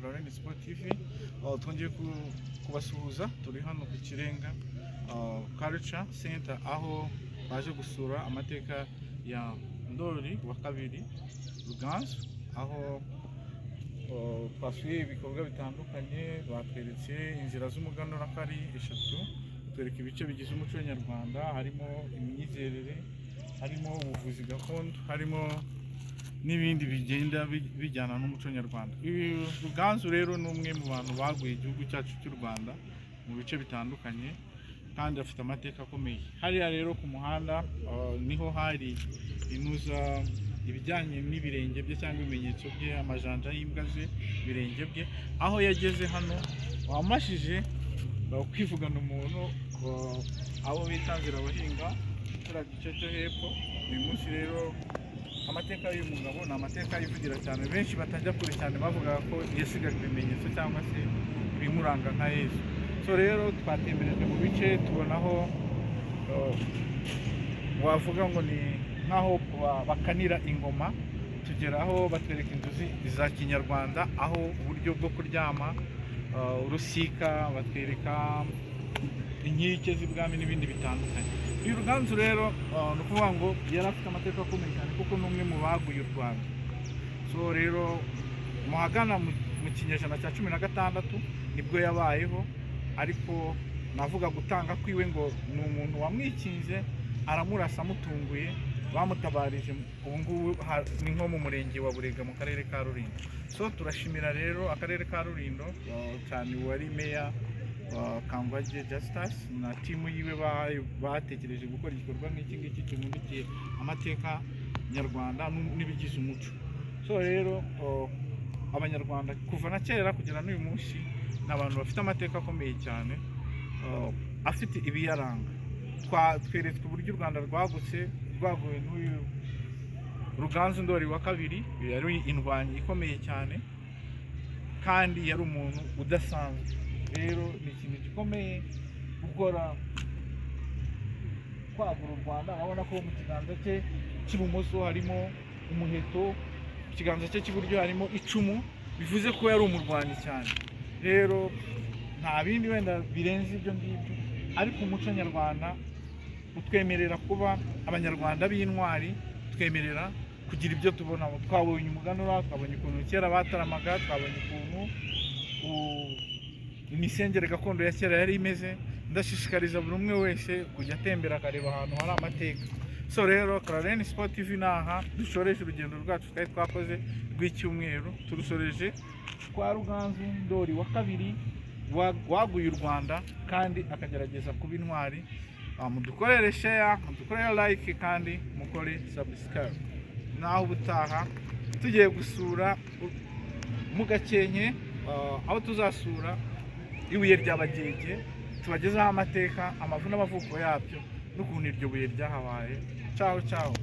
Caroline Sport TV. Twongeye kubasuhuza, turi hano ku Kirenga Culture Center, aho baje gusura amateka ya Ndoli wa kabiri Ruganzu, aho twasuye ibikorwa bitandukanye. Batweretse inzira z'umuganura ko ari 3, twereka ibice bigize umuco nyarwanda, harimo imyizerere, harimo ubuvuzi gakondo, harimo n'ibindi bigenda bijyana n'umuco nyarwanda. Ruganzu rero ni umwe mu bantu baguye igihugu cyacu cy'u Rwanda mu bice bitandukanye kandi afite amateka akomeye. Hariya rero ku muhanda niho hari inuza ibijyanye n'ibirenge bye cyangwa ibimenyetso bye, amajanja y'imbwa ze, ibirenge bye. Aho yageze hano wamashije kwivugana umuntu abo bitangira abahinga kuri gice cyo hepfo. Uyu munsi rero amateka y'uyu mugabo ni amateka yivugira cyane, benshi batajya kure cyane bavuga ko yasigaje ibimenyetso cyangwa se ibimuranga nka Yesu. So rero twatemberejwe mu bice tubonaho wavuga ngo ni nkaho bakanira ingoma, tugeraho batwereka inzu za kinyarwanda, aho uburyo bwo kuryama, urusika, batwereka inkike z'ibwami n'ibindi bitandukanye. Uyu Ruganzu rero ni ukuvuga ngo yari afite amateka akomeye cyane kuko ni umwe mu baguye u Rwanda. So rero muhagana mu kinyejana cya 16 nibwo yabayeho, ariko navuga gutanga kwiwe ngo ni umuntu wamwikinze aramurasa amutunguye, bamutabarije. Ubu ngubu ni nko mu murenge wa Burega mu karere ka Rulindo. So turashimira rero akarere ka Rulindo cyane wari meya Kangwage Justus na timu yiwe batekereje gukora igikorwa nk'iki ngiki kimundikiye amateka nyarwanda n'ibigize umuco. So rero abanyarwanda kuva na kera kugera n'uyu munsi ni abantu bafite amateka akomeye cyane, afite ibiyaranga. Tweretswe uburyo u Rwanda rwagutse rwaguye n'uyu Ruganzu Ndoli wa kabiri. Yari indwanyi ikomeye cyane kandi yari umuntu udasanzwe. Rero ni ikintu gikomeye gukora kwagura u Rwanda. urabona ko mu kiganza cye cy'ibumoso harimo umuheto, mu kiganza cye cy'iburyo harimo icumu, bivuze ko yari umurwanyi cyane. Rero nta bindi wenda birenze ibyo ngibyo, ariko umuco nyarwanda utwemerera kuba abanyarwanda b'intwari, twemerera kugira ibyo tubona. Twabonye umuganura, twabonye ukuntu kera bataramaga, twabonye ukuntu imisengere gakondo ya kera yari imeze. Ndashishikariza buri umwe wese kujya atembera akareba ahantu hari amateka. So rero Caroline Sport TV naha dushoreje urugendo rwacu twari twakoze rw'icyumweru, turusoreje kwa Ruganzu Ndoli wa kabiri waguye u Rwanda kandi akagerageza kuba intwari. Mudukorere share, mudukorere like kandi mukore subscribe. Naho ubutaha tugiye gusura mu Gakenke, aho tuzasura ibuye ry'Abagenge, tubagezaho amateka, amavu n'amavuko yabyo n'ukuntu iryo buye ryahabaye. Ciao ciao.